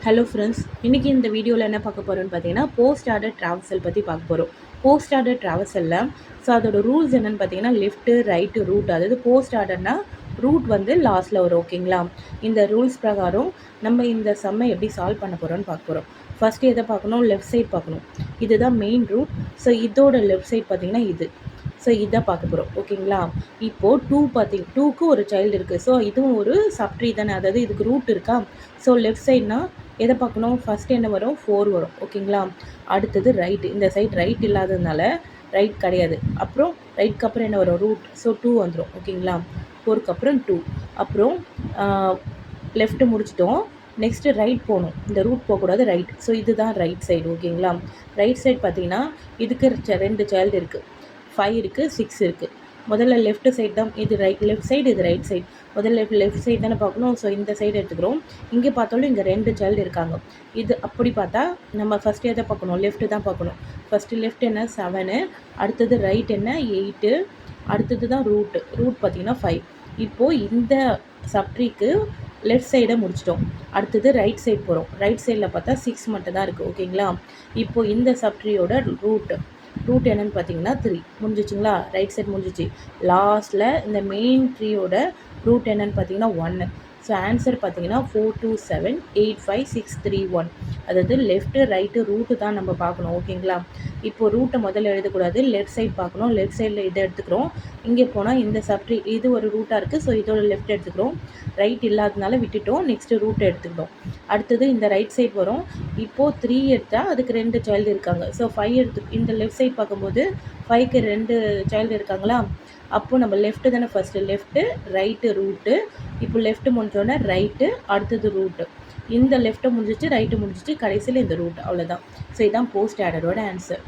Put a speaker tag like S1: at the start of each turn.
S1: Hello friends, இன்றைக்கி இந்த வீடியோவில் என்ன பார்க்க போகிறோன்னு பார்த்தீங்கன்னா, போஸ்ட் ஆர்டர் ட்ராவல்சல் பற்றி பார்க்க போகிறோம். போஸ்ட் ஆர்டர் ட்ராவல்சலில் அதோட ரூல்ஸ் என்னென்னு பார்த்தீங்கன்னா, லெஃப்ட்டு ரைட்டு ரூட், அதாவது போஸ்ட் ஆர்டர்னால் ரூட் வந்து லாஸ்ட்டில் வரும். ஓகேங்களா? இந்த ரூல்ஸ் பிரகாரம் நம்ம இந்த சம்மை எப்படி சால்வ் பண்ண போகிறோன்னு பார்க்க போகிறோம். ஃபஸ்ட்டு எதை பார்க்கணும்? லெஃப்ட் சைட் பார்க்கணும். இதுதான் மெயின் ரூட். இதோட லெஃப்ட் சைட் பார்த்திங்கன்னா இது. இதான் பார்க்க போகிறோம். ஓகேங்களா? இப்போது 2க்கு ஒரு சைல்டு இருக்குது. இதுவும் ஒரு சப்ட்ரீ தானே, அதாவது இதுக்கு ரூட் இருக்கா? லெஃப்ட் சைட்னா எதை பார்க்கணும்? ஃபஸ்ட்டு என்ன வரும்? 4 வரும். ஓகேங்களா? அடுத்தது ரைட்டு. இந்த சைட் ரைட் இல்லாததுனால ரைட் கிடையாது. அப்புறம் ரைட்க்கு அப்புறம் என்ன வரும்? ரூட். 2 வந்துடும். ஓகேங்களா? 4க்கு அப்புறம் 2. அப்புறம் லெஃப்ட்டு முடிச்சிட்டோம். நெக்ஸ்ட்டு ரைட் போகணும். இந்த ரூட் போகக்கூடாது, ரைட். இதுதான் ரைட் சைடு. ஓகேங்களா? ரைட் சைடு பார்த்தீங்கன்னா இதுக்கு 2 சைல்டு இருக்குது. 5 இருக்குது, 6 இருக்குது. முதல்ல லெஃப்ட் சைடு தான் இது லெஃப்ட் சைடு, இது ரைட் சைடு. முதல்ல லெஃப்ட் சைடு தானே பார்க்கணும். இந்த சைடு எடுத்துக்கிறோம். இங்கே பார்த்தாலும் இங்கே 2 சைல்டு இருக்காங்க. இது அப்படி பார்த்தா நம்ம ஃபஸ்ட்டு எதை பார்க்கணும்? லெஃப்ட்டு தான் பார்க்கணும். ஃபஸ்ட்டு லெஃப்ட் என்ன? 7. அடுத்தது ரைட் என்ன? 8. அடுத்தது தான் ரூட் பார்த்திங்கன்னா 5. இப்போது இந்த சப்ட்ரீக்கு லெஃப்ட் சைடை முடிச்சிட்டோம். அடுத்தது ரைட் சைடு போகிறோம். ரைட் சைடில் பார்த்தா 6 மட்டும் தான் இருக்குது. ஓகேங்களா? இப்போது இந்த சப்ட்ரீயோட ரூட் என்னன்னு பார்த்தீங்கன்னா 3. முடிஞ்சிச்சுங்களா? ரைட் சைட் முடிஞ்சிச்சு. லாஸ்ட்டில் இந்த மெயின் ட்ரீயோட ரூட் என்னன்னு பார்த்தீங்கன்னா 1. ஆன்சர் பார்த்தீங்கன்னா 4278561. அதாவது லெஃப்ட்டு ரைட்டு ரூட்டு தான் நம்ம பார்க்கணும். ஓகேங்களா? இப்போது ரூட்டை முதல்ல எழுதக்கூடாது, லெஃப்ட் சைட் பார்க்கணும். லெஃப்ட் சைடில் இதை எடுத்துக்கிறோம். இங்கே போனால் இந்த சப்ட்ரீ இது ஒரு ரூட்டாக இருக்குது. இதோட லெஃப்ட் எடுத்துக்கிறோம். ரைட் இல்லாததுனால விட்டுட்டோம். நெக்ஸ்ட்டு ரூட்டை எடுத்துக்கிட்டோம். அடுத்தது இந்த ரைட் சைட் வரும். இப்போது 3 எடுத்தால் அதுக்கு 2 சைல்டு இருக்காங்க. 5 இந்த லெஃப்ட் சைட் பார்க்கும்போது 5க்கு 2 சைல்டு இருக்காங்களா? அப்போது நம்ம லெஃப்ட்டு தானே ஃபஸ்ட்டு. Left right route. இப்போ லெஃப்ட்டு முடிஞ்சோடனே ரைட்டு, அடுத்தது ரூட்டு. இந்த லெஃப்ட்டை முடிஞ்சிச்சு, ரைட்டு முடிஞ்சிச்சு, கடைசியில் இந்த ரூட். அவ்வளோதான். இதுதான் போஸ்ட் ஆர்டரோட ஆன்சர்.